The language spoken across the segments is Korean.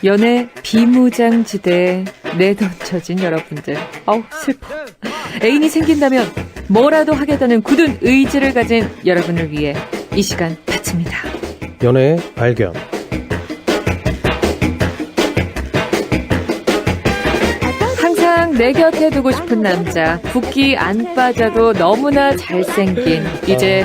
연애 비무장지대에 내던져진 여러분들. 슬퍼. 애인이 생긴다면 뭐라도 하겠다는 굳은 의지를 가진 여러분을 위해 이 시간 바칩니다. 연애의 발견. 항상 내 곁에 두고 싶은 남자. 붓기 안 빠져도 너무나 잘생긴. 이제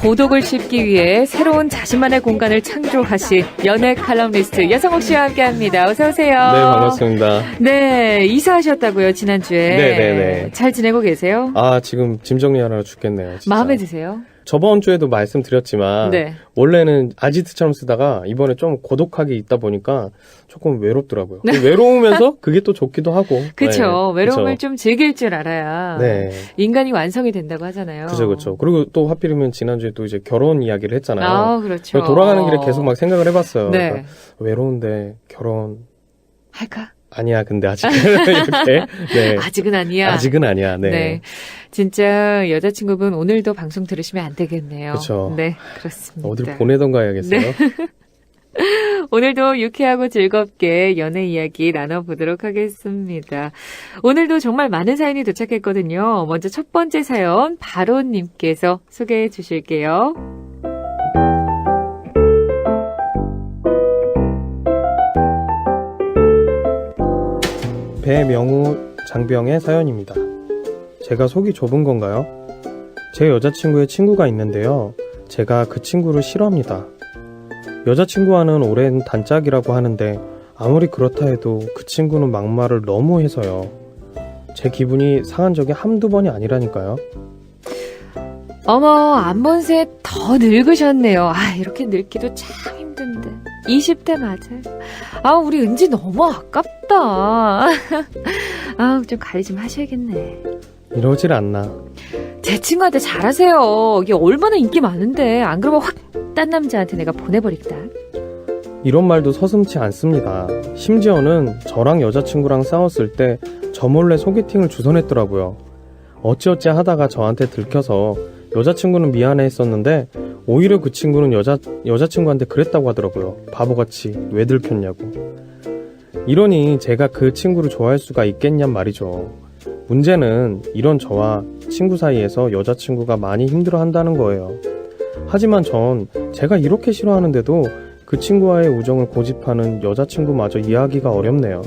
고독을 씹기 위해 새로운 자신만의 공간을 창조하신 연애 칼럼니스트 여성옥 씨와 함께합니다. 어서 오세요. 네, 반갑습니다. 네, 이사하셨다고요, 지난주에. 네네네. 잘 지내고 계세요? 지금 짐 정리하느라 죽겠네요. 진짜. 마음에 드세요? 저번 주에도 말씀드렸지만 네. 원래는 아지트처럼 쓰다가 이번에 좀 고독하게 있다 보니까 조금 외롭더라고요. 네. 외로우면서 그게 또 좋기도 하고. 그렇죠. 네, 외로움을 그쵸. 좀 즐길 줄 알아야 네. 인간이 완성이 된다고 하잖아요. 그렇죠. 그리고 또 하필이면 지난주에 또 이제 결혼 이야기를 했잖아요. 그렇죠. 돌아가는 길에 계속 막 생각을 해봤어요. 네. 그러니까 외로운데 결혼 할까? 아니야. 근데 아직 이렇게. 네. 아직은 아니야. 아직은 아니야. 네. 진짜 여자친구분 오늘도 방송 들으시면 안 되겠네요. 그쵸. 네, 그렇습니다. 어딜 보내던가 해야겠어요. 네. 오늘도 유쾌하고 즐겁게 연애 이야기 나눠보도록 하겠습니다. 오늘도 정말 많은 사연이 도착했거든요. 먼저 첫 번째 사연 바로님께서 소개해 주실게요. 배명우 장병의 사연입니다. 제가 속이 좁은 건가요? 제 여자친구의 친구가 있는데요. 제가 그 친구를 싫어합니다. 여자친구와는 오랜 단짝이라고 하는데 아무리 그렇다 해도 그 친구는 막말을 너무 해서요. 제 기분이 상한 적이 한두 번이 아니라니까요. 어머, 안 본 새 더 늙으셨네요. 이렇게 늙기도 참 힘든데. 20대 맞아요. 우리 은지 너무 아깝다. 좀 관리 좀 하셔야겠네. 이러질 않나. 제 친구한테 잘하세요. 이게 얼마나 인기 많은데. 안 그러면 확 딴 남자한테 내가 보내버리겠다. 이런 말도 서슴지 않습니다. 심지어는 저랑 여자친구랑 싸웠을 때 저 몰래 소개팅을 주선했더라고요. 어찌어찌 하다가 저한테 들켜서 여자친구는 미안해 했었는데 오히려 그 친구는 여자친구한테 그랬다고 하더라고요. 바보같이 왜 들켰냐고. 이러니 제가 그 친구를 좋아할 수가 있겠냔 말이죠. 문제는 이런 저와 친구 사이에서 여자친구가 많이 힘들어한다는 거예요. 하지만 전 제가 이렇게 싫어하는데도 그 친구와의 우정을 고집하는 여자친구마저 이해하기가 어렵네요.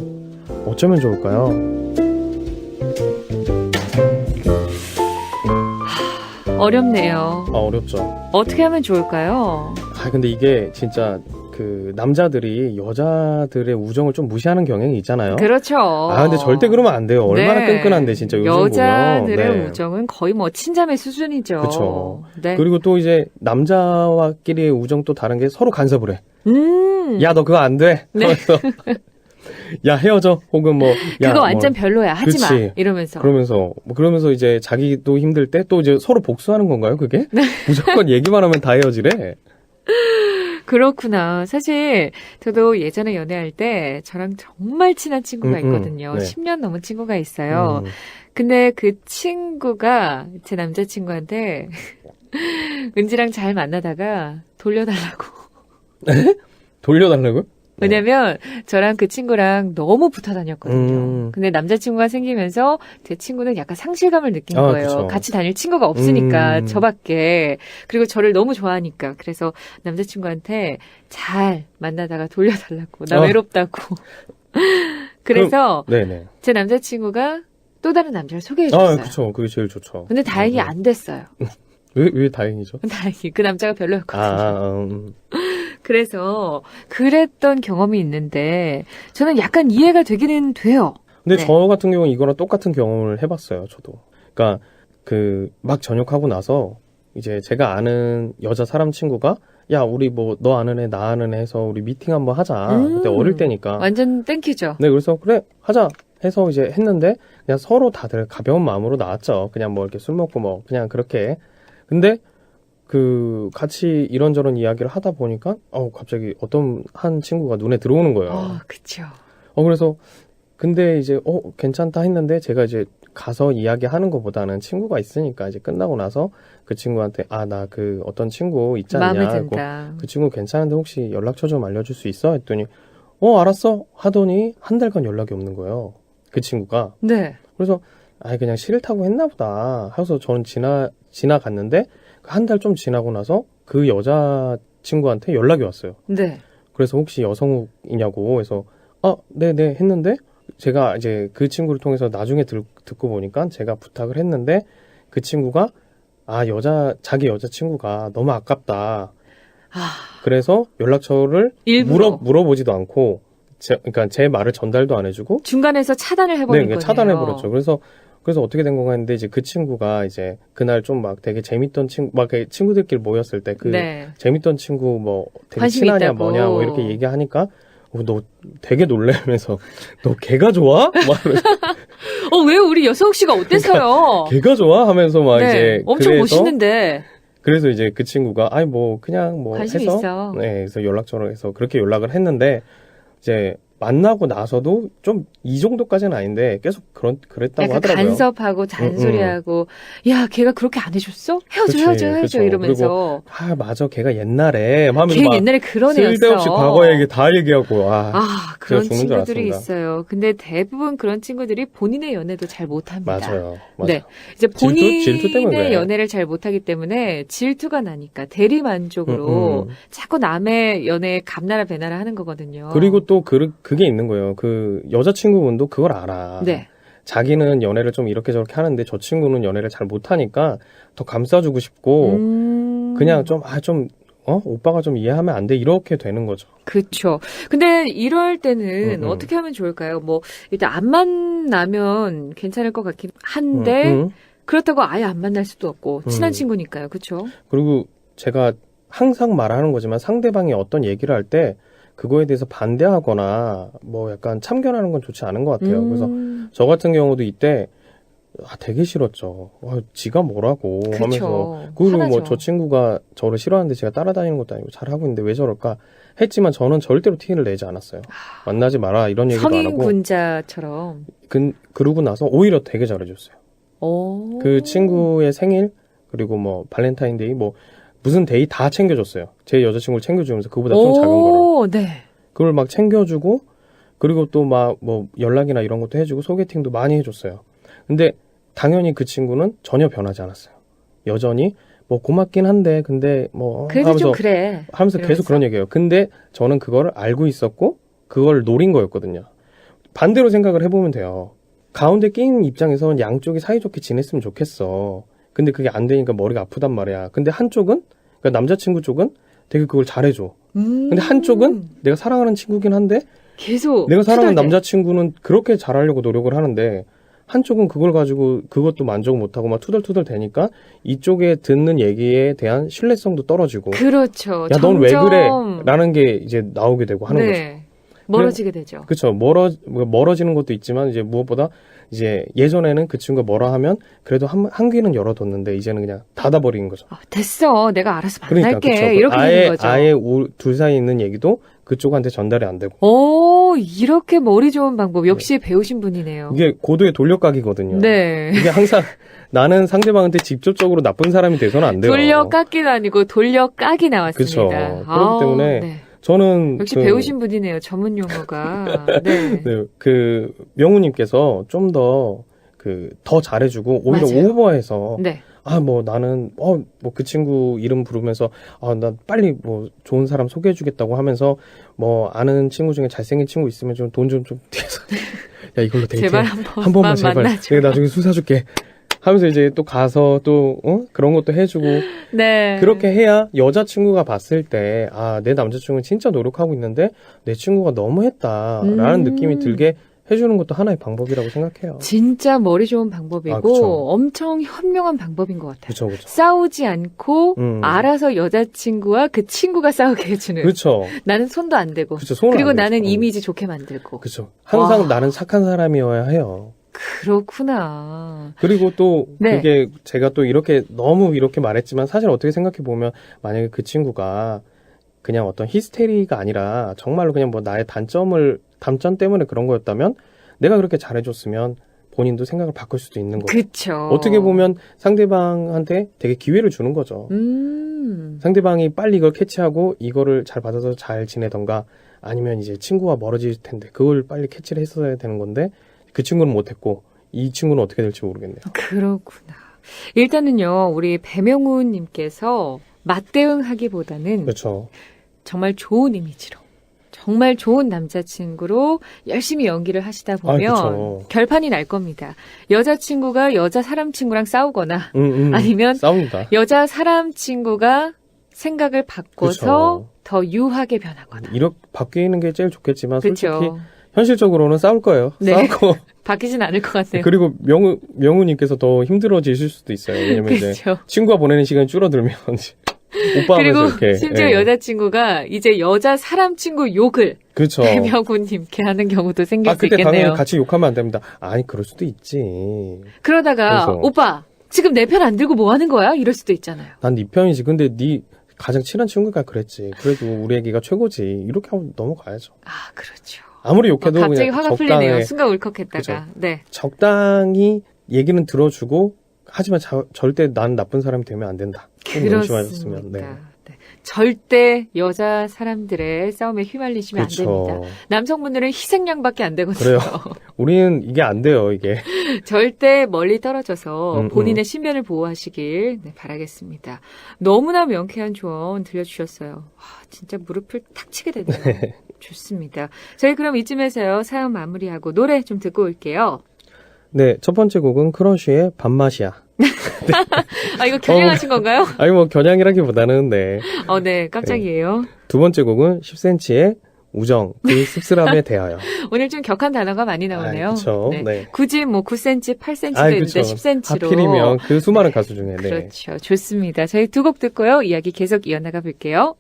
어쩌면 좋을까요? 어렵네요. 어렵죠. 어떻게 하면 좋을까요? 근데 이게 진짜 그 남자들이 여자들의 우정을 좀 무시하는 경향이 있잖아요. 그렇죠. 근데 절대 그러면 안 돼요. 얼마나 네. 끈끈한데 진짜 요즘 여자들의 보면. 네. 우정은 거의 뭐 친자매 수준이죠. 그렇죠. 네. 그리고 또 이제 남자와끼리의 우정 또 다른 게 서로 간섭을 해. 야, 너 그거 안 돼. 네. 하면서 야, 헤어져. 혹은 뭐 야, 그거 완전 별로야. 하지 마. 그치. 이러면서. 그러면서 이제 자기도 힘들 때 또 이제 서로 복수하는 건가요, 그게? 네. 무조건 얘기만 하면 다 헤어지래. 그렇구나. 사실 저도 예전에 연애할 때 저랑 정말 친한 친구가 있거든요. 네. 10년 넘은 친구가 있어요. 근데 그 친구가 제 남자친구한테 은지랑 잘 만나다가 돌려달라고. 돌려달라고요? 왜냐면 저랑 그 친구랑 너무 붙어 다녔거든요. 근데 남자친구가 생기면서 제 친구는 약간 상실감을 느낀 거예요. 그쵸. 같이 다닐 친구가 없으니까 저밖에. 그리고 저를 너무 좋아하니까. 그래서 남자친구한테 잘 만나다가 돌려달라고. 나 외롭다고. 그래서 네네. 제 남자친구가 또 다른 남자를 소개해줬어요. 그쵸. 그게 제일 좋죠. 근데 다행히 안 됐어요. 왜 다행이죠? 다행히 그 남자가 별로였거든요. 그래서 그랬던 경험이 있는데 저는 약간 이해가 되기는 돼요. 근데 네. 저 같은 경우는 이거랑 똑같은 경험을 해봤어요. 저도. 그러니까 막 전역하고 나서 이제 제가 아는 여자 사람 친구가 야, 우리 뭐 너 아는 애 나 아는 애 해서 우리 미팅 한번 하자. 그때 어릴 때니까. 완전 땡큐죠. 네, 그래서 그래 하자 해서 이제 했는데 그냥 서로 다들 가벼운 마음으로 나왔죠. 그냥 뭐 이렇게 술 먹고 뭐 그냥 그렇게. 근데 같이 이런저런 이야기를 하다 보니까 갑자기 어떤 한 친구가 눈에 들어오는 거예요. 그쵸. 그래서 근데 이제 괜찮다 했는데 제가 이제 가서 이야기하는 것보다는 친구가 있으니까 이제 끝나고 나서 그 친구한테 나 그 어떤 친구 있지 않냐. 마음에 든다. 그 친구 괜찮은데 혹시 연락처 좀 알려줄 수 있어? 했더니 알았어 하더니 한 달간 연락이 없는 거예요. 그 친구가. 네. 그래서 그냥 싫다고 했나 보다 하고서 저는 지나갔는데 한 달 좀 지나고 나서 그 여자친구한테 연락이 왔어요. 네. 그래서 혹시 여성이냐고 해서 네네 했는데 제가 이제 그 친구를 통해서 나중에 듣고 보니까 제가 부탁을 했는데 그 친구가 자기 여자친구가 너무 아깝다. 그래서 연락처를 일부러 물어보지도 않고 그러니까 제 말을 전달도 안 해주고 중간에서 차단을 해버린 거네요. 차단해버렸죠. 그래서 어떻게 된 건가 했는데 이제 그 친구가 이제 그날 좀 막 되게 재밌던 친구들끼리 모였을 때 네. 재밌던 친구 뭐 되게 관심이 친하냐 있다고. 뭐냐 뭐 이렇게 얘기하니까 너 되게 놀래면서 너 걔가 좋아? 막 왜 우리 여성욱 씨가 어땠어요? 걔가 좋아? 하면서 막 네. 이제 엄청 멋있는데. 그래서 이제 그 친구가 그냥 관심 해서 있어. 네, 그래서 연락처를 해서 그렇게 연락을 했는데 이제 만나고 나서도 좀 이 정도까지는 아닌데 계속 그랬다고 약간 하더라고요. 간섭하고 잔소리하고 야 걔가 그렇게 안 해줬어? 헤어져 그쵸. 이러면서 그리고 맞아 걔가 옛날에 하면서 걔 막 옛날에 그런 애였어. 쓸데없이 과거 얘기 다 얘기하고 그런 제가 죽는 줄 친구들이 알았습니다. 있어요. 근데 대부분 그런 친구들이 본인의 연애도 잘 못합니다. 맞아요. 네, 이제 질투 때문에 본인의 그래. 연애를 잘 못하기 때문에 질투가 나니까 대리 만족으로 자꾸 남의 연애에 감나라 배나라 하는 거거든요. 그리고 또 그게 있는 거예요. 그 여자친구분도 그걸 알아. 네. 자기는 연애를 좀 이렇게 저렇게 하는데 저 친구는 연애를 잘 못하니까 더 감싸주고 싶고 그냥 오빠가 좀 이해하면 안 돼 이렇게 되는 거죠. 그렇죠. 근데 이럴 때는 어떻게 하면 좋을까요? 뭐 일단 안 만나면 괜찮을 것 같긴 한데 그렇다고 아예 안 만날 수도 없고 친한 친구니까요. 그렇죠? 그리고 제가 항상 말하는 거지만 상대방이 어떤 얘기를 할 때 그거에 대해서 반대하거나 뭐 약간 참견하는 건 좋지 않은 것 같아요. 그래서 저 같은 경우도 이때 되게 싫었죠. 지가 뭐라고 하면서 그리고 뭐 저 친구가 저를 싫어하는데 제가 따라다니는 것도 아니고 잘하고 있는데 왜 저럴까 했지만 저는 절대로 티를 내지 않았어요. 만나지 마라 이런 얘기도 안 하고 성인군자처럼 그러고 나서 오히려 되게 잘해줬어요. 그 친구의 생일 그리고 뭐 발렌타인데이 뭐 무슨 데이 다 챙겨줬어요. 제 여자친구를 챙겨주면서 그보다 좀 작은 거를. 네. 그걸 막 챙겨주고 그리고 또 막 뭐 연락이나 이런 것도 해주고 소개팅도 많이 해줬어요. 근데 당연히 그 친구는 전혀 변하지 않았어요. 여전히 뭐 고맙긴 한데 근데 뭐 그래도 하면서 좀 그래. 하면서 계속 그런 얘기해요. 근데 저는 그거를 알고 있었고 그걸 노린 거였거든요. 반대로 생각을 해보면 돼요. 가운데 끼인 입장에서는 양쪽이 사이좋게 지냈으면 좋겠어. 근데 그게 안 되니까 머리가 아프단 말이야. 근데 한쪽은 그러니까 남자친구 쪽은 되게 그걸 잘해줘. 근데 한쪽은 내가 사랑하는 친구긴 한데 계속 내가 사랑하는 투덜대. 남자친구는 그렇게 잘하려고 노력을 하는데 한쪽은 그걸 가지고 그것도 만족 못하고 막 투덜투덜 대니까 이쪽에 듣는 얘기에 대한 신뢰성도 떨어지고 그렇죠. 야, 넌 왜 점점 그래? 라는 게 이제 나오게 되고 하는 거죠. 멀어지게 되죠. 그렇죠. 멀어지는 것도 있지만 이제 무엇보다 이제 예전에는 그 친구가 뭐라 하면 그래도 한 귀는 열어뒀는데 이제는 그냥 닫아버린 거죠. 됐어. 내가 알아서 만날게. 그쵸. 이렇게 되는 거죠. 아예 둘 사이에 있는 얘기도 그쪽한테 전달이 안 되고. 이렇게 머리 좋은 방법. 역시 배우신 분이네요. 이게 고도의 돌려깎이거든요. 네. 이게 항상 나는 상대방한테 직접적으로 나쁜 사람이 돼서는 안 돼요. 돌려깎기도 아니고 돌려까기 나왔습니다. 그렇죠. 그렇기 때문에 네. 저는 역시 배우신 분이네요. 전문 용어가. 네. 네, 그 명우님께서 좀 더 잘해주고 오히려 맞아요. 오버해서 네. 나는 뭐 그 친구 이름 부르면서 나 빨리 뭐 좋은 사람 소개해주겠다고 하면서 뭐 아는 친구 중에 잘생긴 친구 있으면 좀 돈 좀 뒤에서 야 이걸로 데이트해 제발 한 번만 제발 만나줘. 내가 나중에 술 사줄게 하면서 이제 또 가서 또 그런 것도 해주고 네. 그렇게 해야 여자친구가 봤을 때 내 남자친구는 진짜 노력하고 있는데 내 친구가 너무했다라는 느낌이 들게 해주는 것도 하나의 방법이라고 생각해요. 진짜 머리 좋은 방법이고 그쵸. 엄청 현명한 방법인 것 같아요. 그렇죠. 싸우지 않고 알아서 여자친구와 그 친구가 싸우게 해주는. 그렇죠. 나는 손도 안 대고. 그쵸, 손을 그리고 안 대고. 나는 이미지 좋게 만들고. 그렇죠. 항상 와. 나는 착한 사람이어야 해요. 그렇구나. 그리고 또 네. 그게 제가 또 너무 이렇게 말했지만 사실 어떻게 생각해 보면 만약에 그 친구가 그냥 어떤 히스테리가 아니라 정말로 그냥 뭐 나의 단점 때문에 그런 거였다면 내가 그렇게 잘해줬으면 본인도 생각을 바꿀 수도 있는 거죠. 그쵸. 어떻게 보면 상대방한테 되게 기회를 주는 거죠. 상대방이 빨리 이걸 캐치하고 이거를 잘 받아서 잘 지내던가 아니면 이제 친구와 멀어질 텐데 그걸 빨리 캐치를 했어야 되는 건데 그 친구는 못했고 이 친구는 어떻게 될지 모르겠네요. 그렇구나. 일단은요, 우리 배명훈님께서 맞대응하기보다는 그렇죠. 정말 좋은 이미지로, 정말 좋은 남자친구로 열심히 연기를 하시다 보면 그쵸. 결판이 날 겁니다. 여자친구가 여자 사람 친구랑 싸우거나 아니면 싸웁니다. 여자 사람 친구가 생각을 바꿔서 더 유하게 변하거나. 이렇게 바뀌는 게 제일 좋겠지만 솔직히 그렇죠. 현실적으로는 싸울 거예요. 네. 싸우고 바뀌진 않을 것 같아요. 그리고 명우님께서 더 힘들어지실 수도 있어요. 왜냐면 이제 그렇죠. 친구가 보내는 시간이 줄어들면 오빠 그리고 하면서 이렇게 심지어 예. 여자친구가 이제 여자 사람 친구 욕을 그렇죠. 배명훈님께 하는 경우도 생길 수 그때 있겠네요. 당연히 같이 욕하면 안 됩니다. 아니 그럴 수도 있지. 그러다가 그래서. 오빠 지금 내 편 안 들고 뭐 하는 거야? 이럴 수도 있잖아요. 난 네 편이지. 근데 네 가장 친한 친구가 그랬지. 그래도 우리 애기가 최고지. 이렇게 하고 넘어가야죠. 아, 그렇죠. 아무리 욕해도 갑자기 그냥 화가 풀리네요. 순간 울컥했다가. 그죠. 네. 적당히 얘기는 들어주고 하지만 절대 난 나쁜 사람이 되면 안 된다. 그렇습니다. 네. 네. 절대 여자 사람들의 싸움에 휘말리시면 안 그렇죠. 됩니다. 남성분들은 희생양밖에 안 되거든요. 그래요. 우리는 이게 안 돼요, 이게. 절대 멀리 떨어져서 본인의 신변을 보호하시길 네, 바라겠습니다. 너무나 명쾌한 조언 들려주셨어요. 와, 진짜 무릎을 탁 치게 되네요. 좋습니다. 저희 그럼 이쯤에서요, 사연 마무리하고 노래 좀 듣고 올게요. 네, 첫 번째 곡은 크러쉬의 밥맛이야. 아, 이거 겨냥하신 건가요? 아니, 뭐, 겨냥이라기보다는, 네. 네, 깜짝이에요. 두 번째 곡은 10cm의 우정, 그 씁쓸함에 대하여. 오늘 좀 격한 단어가 많이 나오네요. 그렇죠. 네. 네. 굳이 뭐 9cm, 8cm도 있는데 그쵸. 10cm로. 하필이면 그 수많은 가수 중에. 네. 그렇죠. 좋습니다. 저희 두 곡 듣고요. 이야기 계속 이어나가 볼게요.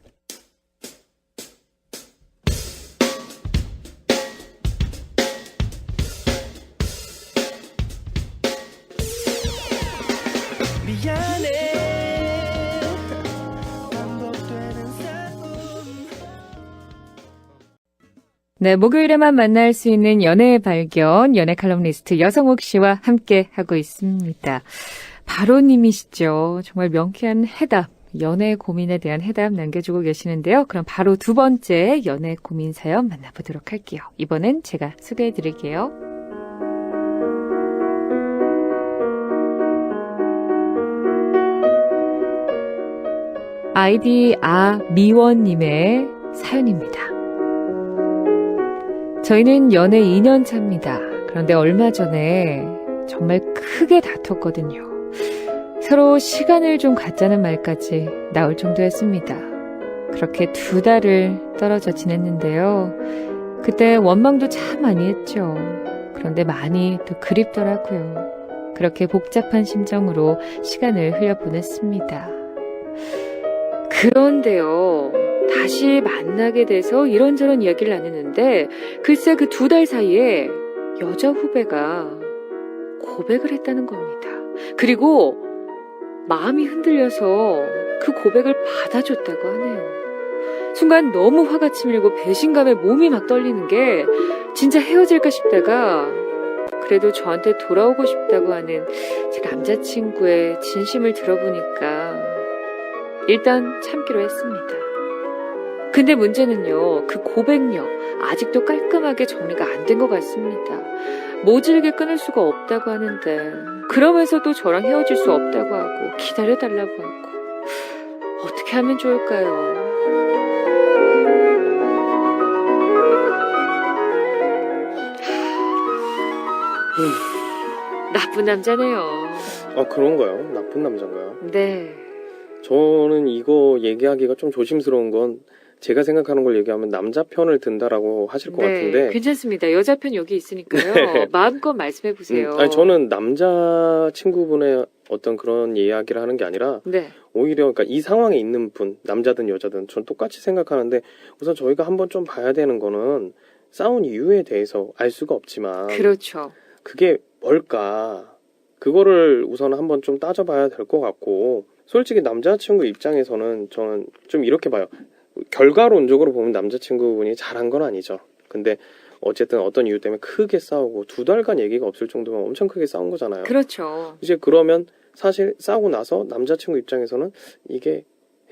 네, 목요일에만 만날 수 있는 연애의 발견, 연애 칼럼니스트 여성욱 씨와 함께 하고 있습니다. 바로님이시죠. 정말 명쾌한 해답, 연애 고민에 대한 해답 남겨주고 계시는데요. 그럼 바로 두 번째 연애 고민 사연 만나보도록 할게요. 이번엔 제가 소개해드릴게요. 아이디 미원님의 사연입니다. 저희는 연애 2년 차입니다. 그런데 얼마 전에 정말 크게 다퉜거든요. 서로 시간을 좀 갖자는 말까지 나올 정도였습니다. 그렇게 2달을 떨어져 지냈는데요. 그때 원망도 참 많이 했죠. 그런데 많이 또 그립더라고요. 그렇게 복잡한 심정으로 시간을 흘려보냈습니다. 그런데요. 다시 만나게 돼서 이런저런 이야기를 나누는데 글쎄 그 2달 사이에 여자 후배가 고백을 했다는 겁니다. 그리고 마음이 흔들려서 그 고백을 받아줬다고 하네요. 순간 너무 화가 치밀고 배신감에 몸이 막 떨리는 게 진짜 헤어질까 싶다가 그래도 저한테 돌아오고 싶다고 하는 제 남자친구의 진심을 들어보니까 일단 참기로 했습니다. 근데 문제는요, 그 고백력 아직도 깔끔하게 정리가 안 된 것 같습니다. 모질게 끊을 수가 없다고 하는데 그러면서도 저랑 헤어질 수 없다고 하고 기다려달라고 하고 어떻게 하면 좋을까요? 나쁜 남자네요. 아, 그런가요? 나쁜 남자인가요? 네. 저는 이거 얘기하기가 좀 조심스러운 건 제가 생각하는 걸 얘기하면 남자 편을 든다라고 하실 것 같은데 괜찮습니다. 여자 편 여기 있으니까요. 네. 마음껏 말씀해 보세요. 아니, 저는 남자 친구분의 어떤 그런 이야기를 하는 게 아니라 네. 오히려 그러니까 이 상황에 있는 분, 남자든 여자든 전 똑같이 생각하는데 우선 저희가 한번 좀 봐야 되는 거는 싸운 이유에 대해서 알 수가 없지만 그렇죠. 그게 뭘까? 그거를 우선 한번 좀 따져봐야 될 것 같고 솔직히 남자친구 입장에서는 저는 좀 이렇게 봐요. 결과론적으로 보면 남자친구분이 잘한 건 아니죠. 근데 어쨌든 어떤 이유 때문에 크게 싸우고 2달간 얘기가 없을 정도면 엄청 크게 싸운 거잖아요. 그렇죠. 이제 그러면 사실 싸우고 나서 남자친구 입장에서는 이게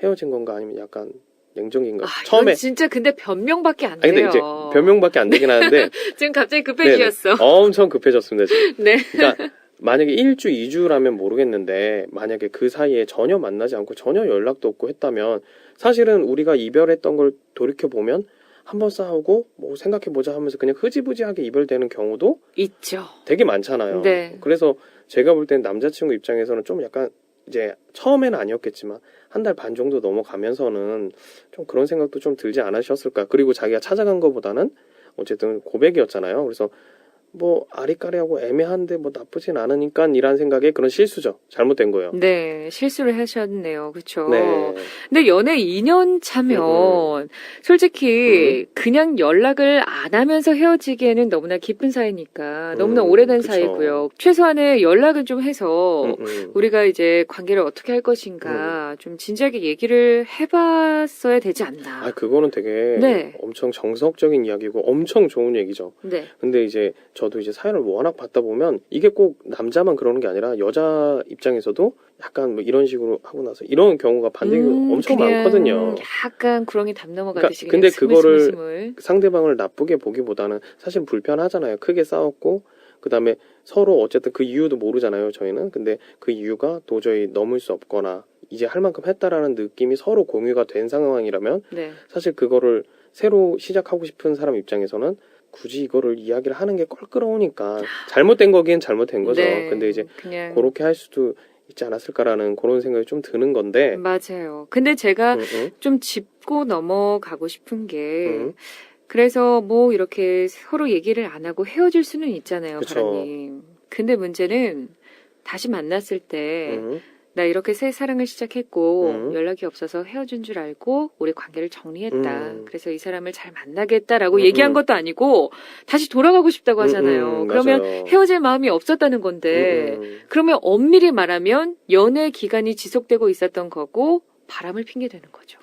헤어진 건가 아니면 약간 냉정인가? 처음에 이건 진짜 근데 변명밖에 안 아니, 돼요. 근데 이제 변명밖에 안 되긴 하는데 지금 갑자기 급해지셨어. 엄청 급해졌습니다 지금. 네. 그러니까 만약에 1주, 2주라면 모르겠는데 만약에 그 사이에 전혀 만나지 않고 전혀 연락도 없고 했다면 사실은 우리가 이별했던 걸 돌이켜보면 한번 싸우고 뭐 생각해보자 하면서 그냥 흐지부지하게 이별되는 경우도 있죠. 되게 많잖아요. 네. 그래서 제가 볼 땐 남자친구 입장에서는 좀 약간 이제 처음에는 아니었겠지만 한 달 반 정도 넘어가면서는 좀 그런 생각도 좀 들지 않으셨을까. 그리고 자기가 찾아간 것보다는 어쨌든 고백이었잖아요. 그래서 뭐 아리까리하고 애매한데 뭐 나쁘진 않으니까 이란 생각에 그런 실수죠. 잘못된 거예요. 네, 실수를 하셨네요. 그렇죠. 네. 근데 연애 2년 차면 솔직히 그냥 연락을 안 하면서 헤어지기에는 너무나 깊은 사이니까 너무나 오래된 그쵸. 사이고요. 최소한의 연락은 좀 해서 우리가 이제 관계를 어떻게 할 것인가 좀 진지하게 얘기를 해봤어야 되지 않나. 아, 그거는 되게 네. 엄청 정석적인 이야기고 엄청 좋은 얘기죠. 네. 근데 이제 저도 이제 사연을 워낙 받다 보면 이게 꼭 남자만 그러는 게 아니라 여자 입장에서도 약간 뭐 이런 식으로 하고 나서 이런 경우가 반대가 엄청 많거든요. 약간 구렁이 담 넘어가듯이 근데 그거를 스물스물. 상대방을 나쁘게 보기보다는 사실 불편하잖아요. 크게 싸웠고 그다음에 서로 어쨌든 그 이유도 모르잖아요. 저희는. 근데 그 이유가 도저히 넘을 수 없거나 이제 할 만큼 했다라는 느낌이 서로 공유가 된 상황이라면 네. 사실 그거를 새로 시작하고 싶은 사람 입장에서는 굳이 이거를 이야기를 하는 게 껄끄러우니까 잘못된 거긴 잘못된 거죠. 네, 근데 이제 그냥 그렇게 할 수도 있지 않았을까라는 그런 생각이 좀 드는 건데. 맞아요. 근데 제가 좀 짚고 넘어가고 싶은 게 그래서 뭐 이렇게 서로 얘기를 안 하고 헤어질 수는 있잖아요, 그쵸. 바라님. 근데 문제는 다시 만났을 때 나 이렇게 새 사랑을 시작했고 연락이 없어서 헤어진 줄 알고 우리 관계를 정리했다. 그래서 이 사람을 잘 만나겠다라고 얘기한 것도 아니고 다시 돌아가고 싶다고 하잖아요. 그러면 맞아요. 헤어질 마음이 없었다는 건데 그러면 엄밀히 말하면 연애 기간이 지속되고 있었던 거고 바람을 핑계 대는 거죠.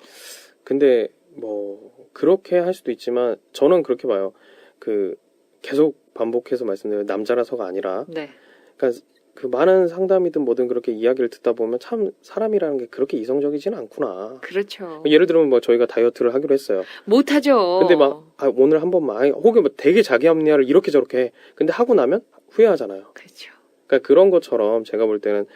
근데 뭐 그렇게 할 수도 있지만 저는 그렇게 봐요. 그 계속 반복해서 말씀드려요. 남자라서가 아니라. 네. 그러니까 그 많은 상담이든 뭐든 그렇게 이야기를 듣다 보면 참 사람이라는 게 그렇게 이성적이지는 않구나. 그렇죠. 예를 들면 뭐 저희가 다이어트를 하기로 했어요. 못하죠. 근데 막 오늘 한 번만 혹은 뭐 되게 자기 합리화를 이렇게 저렇게 해. 근데 하고 나면 후회하잖아요. 그렇죠. 그러니까 그런 것처럼 제가 볼 때는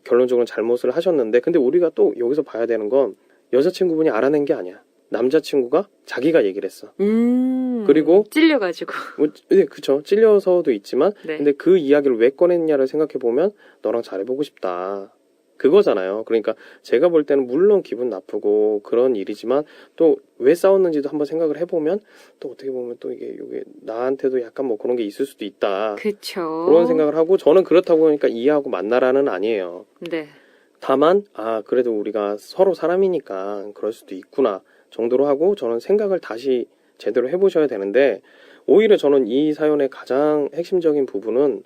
결론적으로 잘못을 하셨는데 근데 우리가 또 여기서 봐야 되는 건 여자친구분이 알아낸 게 아니야. 남자친구가 자기가 얘기를 했어. 그리고 찔려가지고. 네, 그쵸. 찔려서도 있지만 네. 근데 그 이야기를 왜 꺼냈냐를 생각해보면 너랑 잘해보고 싶다. 그거잖아요. 그러니까 제가 볼 때는 물론 기분 나쁘고 그런 일이지만 또 왜 싸웠는지도 한번 생각을 해보면 또 어떻게 보면 또 이게 나한테도 약간 뭐 그런 게 있을 수도 있다. 그쵸. 그런 생각을 하고 저는 그렇다고 하니까 이해하고 만나라는 아니에요. 네. 다만 그래도 우리가 서로 사람이니까 그럴 수도 있구나 정도로 하고 저는 생각을 다시 제대로 해보셔야 되는데 오히려 저는 이 사연의 가장 핵심적인 부분은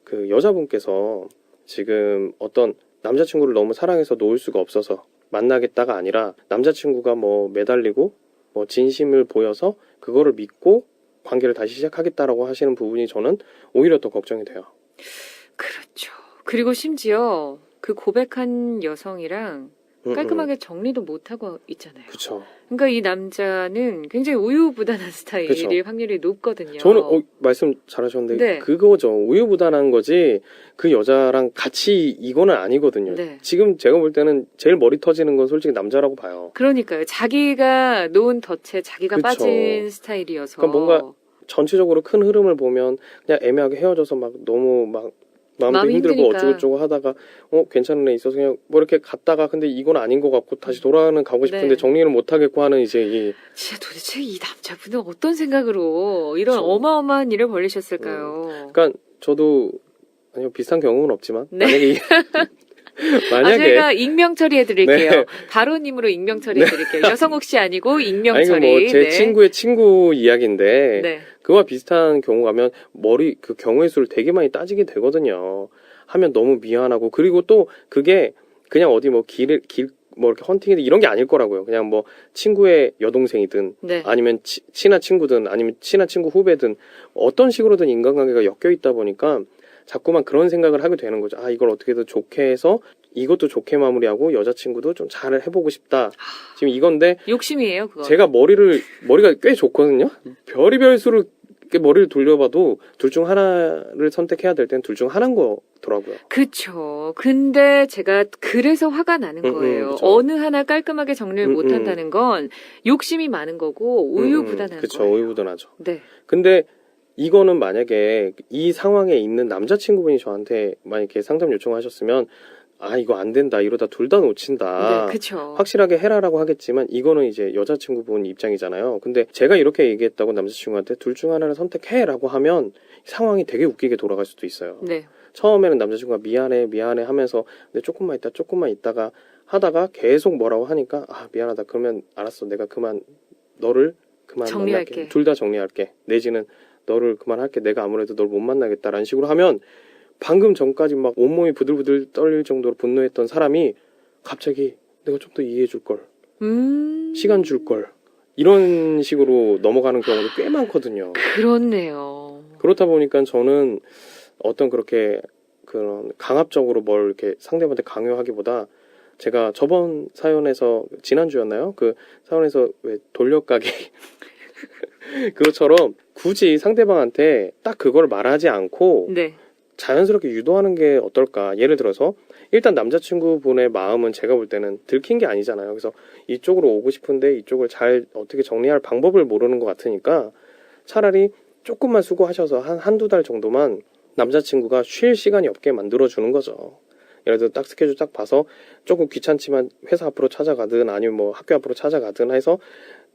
그 여자분께서 지금 어떤 남자친구를 너무 사랑해서 놓을 수가 없어서 만나겠다가 아니라 남자친구가 뭐 매달리고 뭐 진심을 보여서 그거를 믿고 관계를 다시 시작하겠다라고 하시는 부분이 저는 오히려 더 걱정이 돼요. 그렇죠. 그리고 심지어 그 고백한 여성이랑 깔끔하게 정리도 못하고 있잖아요. 그쵸. 그러니까 이 남자는 굉장히 우유부단한 스타일일 그쵸. 확률이 높거든요. 저는 말씀 잘하셨는데 네. 그거죠. 우유부단한 거지 그 여자랑 같이 이거는 아니거든요. 네. 지금 제가 볼 때는 제일 머리 터지는 건 솔직히 남자라고 봐요. 그러니까요. 자기가 놓은 덫에 자기가 그쵸. 빠진 스타일이어서. 그러니까 뭔가 전체적으로 큰 흐름을 보면 그냥 애매하게 헤어져서 막 너무 막 마음도 마음이 힘들고 힘드니까. 어쩌고저쩌고 하다가 괜찮은 애 있어서 그냥 뭐 이렇게 갔다가 근데 이건 아닌 것 같고 다시 돌아가는 가고 싶은데 네. 정리를 못 하겠고 하는 이제 진짜 도대체 이 남자분은 어떤 생각으로 이런 그쵸. 어마어마한 일을 벌리셨을까요? 그러니까 저도 아니요 비슷한 경험은 없지만 네. 만약에 저희가 익명 처리해드릴게요. 네. 바로님으로 익명 처리해드릴게요. 여성 혹시 아니고 익명 아니 처리. 뭐 제 네. 친구의 친구 이야기인데 네. 그와 비슷한 경우 가면 그 경우의 수를 되게 많이 따지게 되거든요. 하면 너무 미안하고 그리고 또 그게 그냥 어디 뭐 뭐 이렇게 헌팅이든 이런 게 아닐 거라고요. 그냥 뭐 친구의 여동생이든 네. 아니면 친한 친구든 아니면 친한 친구 후배든 어떤 식으로든 인간관계가 엮여 있다 보니까 자꾸만 그런 생각을 하게 되는 거죠. 이걸 어떻게든 좋게 해서 이것도 좋게 마무리하고 여자친구도 좀 잘 해보고 싶다. 지금 이건데 욕심이에요, 그거. 제가 머리가 꽤 좋거든요. 별의별 수로 이렇게 머리를 돌려봐도 둘 중 하나를 선택해야 될 땐 둘 중 하나인 거더라고요. 그쵸. 근데 제가 그래서 화가 나는 거예요. 그쵸. 어느 하나 깔끔하게 정리를 못 한다는 건 욕심이 많은 거고 우유부단한 그쵸, 거예요. 우유부단하죠. 네. 근데 이거는 만약에 이 상황에 있는 남자친구분이 저한테 만약에 상담 요청하셨으면 아 이거 안 된다 이러다 둘 다 놓친다. 네, 그쵸. 확실하게 해라라고 하겠지만 이거는 이제 여자친구분 입장이잖아요. 근데 제가 이렇게 얘기했다고 남자친구한테 둘 중 하나를 선택해라고 하면 상황이 되게 웃기게 돌아갈 수도 있어요. 네. 처음에는 남자친구가 미안해 하면서 근데 조금만 있다가 하다가 계속 뭐라고 하니까 아 미안하다 그러면 알았어 내가 너를 그만 정리할게. 만날게. 둘 다 정리할게. 내지는 너를 그만할게. 내가 아무래도 널 못 만나겠다라는 식으로 하면 방금 전까지 막 온몸이 부들부들 떨릴 정도로 분노했던 사람이 갑자기 내가 좀 더 이해해 줄 걸. 시간 줄 걸. 이런 식으로 넘어가는 경우도 꽤 많거든요. 그렇네요. 그렇다 보니까 저는 어떤 그렇게 그런 강압적으로 뭘 이렇게 상대방한테 강요하기보다 제가 저번 사연에서 지난주였나요? 그 사연에서 왜 돌려가기 그것처럼 굳이 상대방한테 딱 그걸 말하지 않고 네. 자연스럽게 유도하는 게 어떨까? 예를 들어서 일단 남자친구분의 마음은 제가 볼 때는 들킨 게 아니잖아요. 그래서 이쪽으로 오고 싶은데 이쪽을 잘 어떻게 정리할 방법을 모르는 것 같으니까 차라리 조금만 수고하셔서 한두 달 정도만 남자친구가 쉴 시간이 없게 만들어주는 거죠. 예를 들어 딱 스케줄 딱 봐서 조금 귀찮지만 회사 앞으로 찾아가든 아니면 뭐 학교 앞으로 찾아가든 해서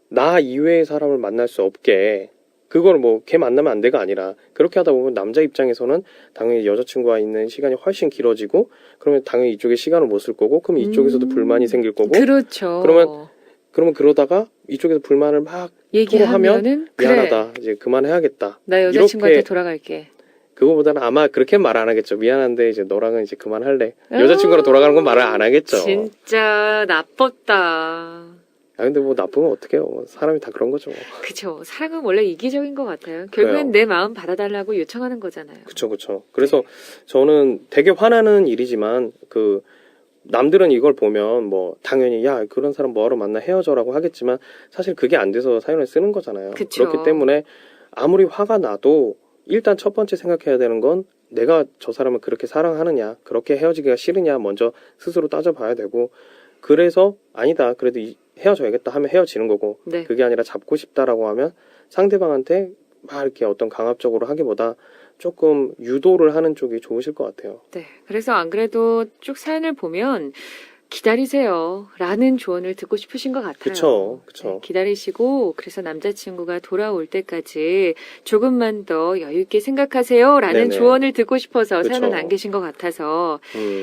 나 이외의 사람을 만날 수 없게 그걸 뭐 걔 만나면 안 돼가 아니라 그렇게 하다 보면 남자 입장에서는 당연히 여자친구와 있는 시간이 훨씬 길어지고 그러면 당연히 이쪽에 시간을 못 쓸 거고 그럼 이쪽에서도 불만이 생길 거고 그렇죠. 그러면 그러다가 이쪽에서 불만을 막 얘기하면은 미안하다 이제 그만해야겠다 나 여자친구한테 이렇게 돌아갈게. 그거보다는 아마 그렇게 말 안 하겠죠. 미안한데 이제 너랑은 이제 그만할래. 여자친구랑 돌아가는 건 말을 안 하겠죠. 진짜 나빴다. 아 근데 뭐 나쁘면 어떡해요. 사람이 다 그런 거죠. 그쵸. 사랑은 원래 이기적인 것 같아요. 결국엔 그래요. 내 마음 받아달라고 요청하는 거잖아요. 그쵸. 그래서 저는 되게 화나는 일이지만 남들은 이걸 보면 뭐 당연히 야 그런 사람 뭐하러 만나 헤어져라고 하겠지만 사실 그게 안 돼서 사연을 쓰는 거잖아요. 그쵸. 그렇기 때문에 아무리 화가 나도 일단 첫 번째 생각해야 되는 건 내가 저 사람을 그렇게 사랑하느냐 그렇게 헤어지기가 싫으냐 먼저 스스로 따져봐야 되고 그래서 아니다 그래도 헤어져야겠다 하면 헤어지는 거고 네. 그게 아니라 잡고 싶다라고 하면 상대방한테 막 이렇게 어떤 강압적으로 하기보다 조금 유도를 하는 쪽이 좋으실 것 같아요. 네. 그래서 안 그래도 쭉 사연을 보면 기다리세요. 라는 조언을 듣고 싶으신 것 같아요. 그쵸. 네, 기다리시고 그래서 남자친구가 돌아올 때까지 조금만 더 여유 있게 생각하세요. 라는 네네. 조언을 듣고 싶어서 그쵸. 사연을 남기신 것 같아서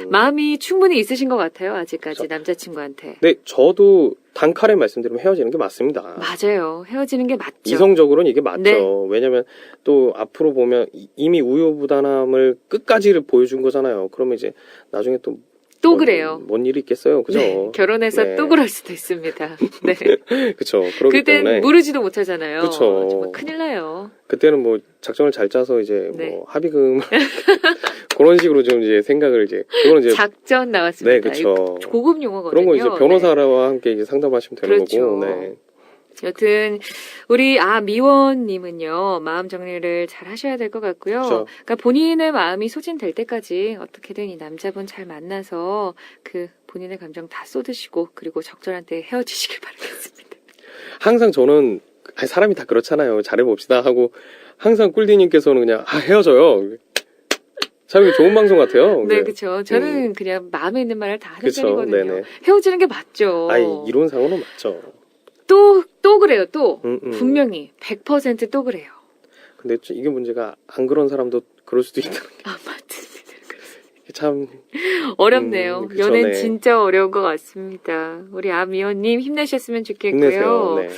마음이 충분히 있으신 것 같아요. 아직까지 그쵸. 남자친구한테. 네, 저도 단칼에 말씀드리면 헤어지는 게 맞습니다. 맞아요. 헤어지는 게 맞죠. 이성적으로는 이게 맞죠. 네. 왜냐면 또 앞으로 보면 이미 우유부단함을 끝까지를 보여준 거잖아요. 그러면 이제 나중에 또 그래요. 뭔 일이 있겠어요. 그죠? 네, 결혼해서 네. 또 그럴 수도 있습니다. 네. 그쵸. 그렇기 그땐 때문에 모르지도 못하잖아요. 그쵸. 정말 큰일 나요. 그때는 뭐 작전을 잘 짜서 이제 네. 뭐 합의금 그런 식으로 좀 이제 생각을 이제 그거는 이제 작전 나왔습니다. 네, 그쵸. 이거 고급 용어거든요. 그런 거 이제 네. 변호사와 함께 이제 상담하시면 되는 그렇죠. 거고. 네. 여튼 우리 미원님은요 마음 정리를 잘 하셔야 될 것 같고요. 그렇죠. 그러니까 본인의 마음이 소진될 때까지 어떻게든 이 남자분 잘 만나서 그 본인의 감정 다 쏟으시고 그리고 적절한 때 헤어지시길 바라겠습니다. 항상 저는 사람이 다 그렇잖아요. 잘해봅시다 하고 항상 꿀디님께서는 그냥 헤어져요. 참 이거 좋은 방송 같아요. 네, 그렇죠. 저는 그냥 마음에 있는 말을 다 하는 그쵸, 편이거든요. 네네. 헤어지는 게 맞죠. 이론상으로는 맞죠. 또 그래요. 또 분명히 100% 또 그래요. 근데 이게 문제가 안 그런 사람도 그럴 수도 있다는 게 맞습니다. 참 어렵네요. 그쵸, 연애는 네. 진짜 어려운 것 같습니다. 우리 미원님 힘내셨으면 좋겠고요. 힘내세요. 네.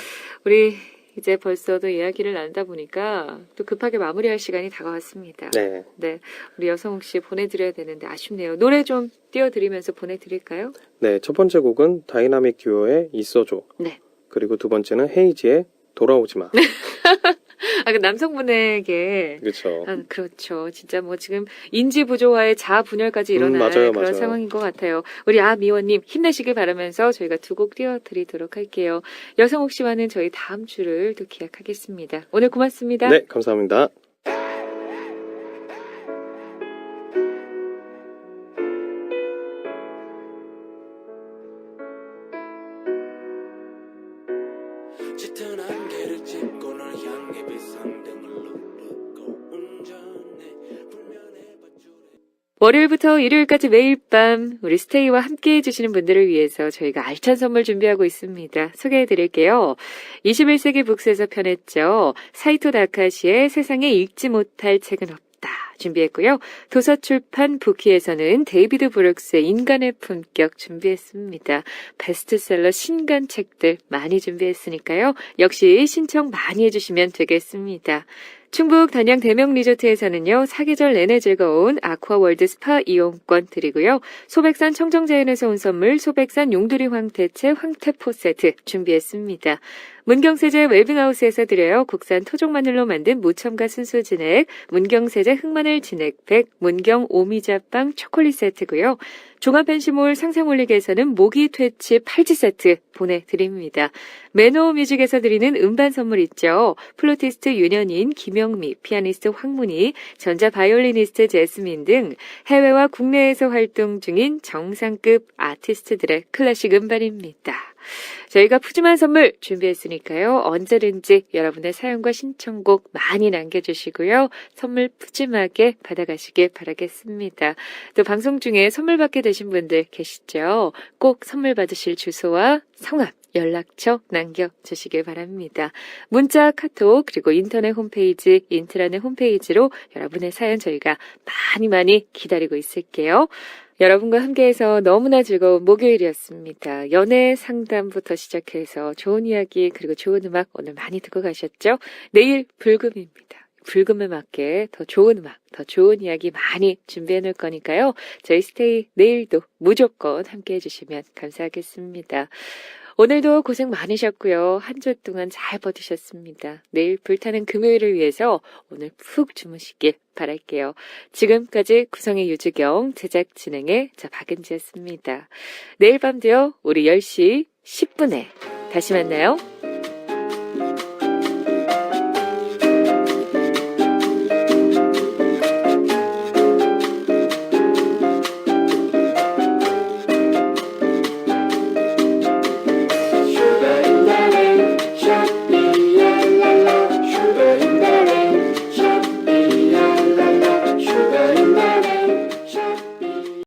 우리 이제 벌써도 이야기를 나누다 보니까 또 급하게 마무리할 시간이 다가왔습니다. 네. 네, 우리 여성욱 씨 보내드려야 되는데 아쉽네요. 노래 좀 띄워드리면서 보내드릴까요? 네, 첫 번째 곡은 다이나믹 듀오의 있어줘. 네. 그리고 두 번째는 헤이지의 돌아오지 마. 그 남성분에게 그렇죠. 그렇죠. 진짜 뭐 지금 인지 부조화에 자아 분열까지 일어날 맞아요, 그런 맞아요. 상황인 것 같아요. 우리 미원님 힘내시길 바라면서 저희가 두 곡 띄워드리도록 할게요. 여성옥 씨와는 저희 다음 주를 또 기약하겠습니다. 오늘 고맙습니다. 네, 감사합니다. 짙은 안개를 짚고 널 향해 비상등을 누르고 운전해 불면의 밧줄에 월요일부터 일요일까지 매일 밤 우리 스테이와 함께 해주시는 분들을 위해서 저희가 알찬 선물 준비하고 있습니다. 소개해드릴게요. 21세기 북스에서 펴냈죠. 사이토 다카시의 세상에 읽지 못할 책은 없다 준비했고요. 도서출판 부키에서는 데이비드 브룩스의 인간의 품격 준비했습니다. 베스트셀러 신간 책들 많이 준비했으니까요. 역시 신청 많이 해주시면 되겠습니다. 충북 단양 대명 리조트에서는요, 사계절 내내 즐거운 아쿠아월드 스파 이용권 드리고요. 소백산 청정자연에서 온 선물 소백산 용두리 황태채 황태포 세트 준비했습니다. 문경세제 웰빙하우스에서 드려요. 국산 토종 마늘로 만든 무첨가 순수 진액, 문경세제 흑마늘 진액팩, 문경 오미자빵 초콜릿 세트고요. 종합펜시몰 상상올리게에서는 모기 퇴치 팔찌 세트 보내드립니다. 매너뮤직에서 드리는 음반 선물 있죠. 플루티스트 윤현인, 김영미, 피아니스트 황문희, 전자바이올리니스트 제스민 등 해외와 국내에서 활동 중인 정상급 아티스트들의 클래식 음반입니다. 저희가 푸짐한 선물 준비했으니까요. 언제든지 여러분의 사연과 신청곡 많이 남겨주시고요. 선물 푸짐하게 받아가시길 바라겠습니다. 또 방송 중에 선물 받게 되신 분들 계시죠? 꼭 선물 받으실 주소와 성함, 연락처 남겨주시길 바랍니다. 문자, 카톡, 그리고 인터넷 홈페이지, 인트라넷 홈페이지로 여러분의 사연 저희가 많이 기다리고 있을게요. 여러분과 함께해서 너무나 즐거운 목요일이었습니다. 연애 상담부터 시작해서 좋은 이야기 그리고 좋은 음악 오늘 많이 듣고 가셨죠? 내일 불금입니다. 불금에 맞게 더 좋은 음악, 더 좋은 이야기 많이 준비해 놓을 거니까요. 저희 스테이 내일도 무조건 함께해 주시면 감사하겠습니다. 오늘도 고생 많으셨고요. 한 주 동안 잘 버티셨습니다. 내일 불타는 금요일을 위해서 오늘 푹 주무시길 바랄게요. 지금까지 구성의 유주경, 제작 진행의 박은지였습니다. 내일 밤도요. 우리 10시 10분에 다시 만나요.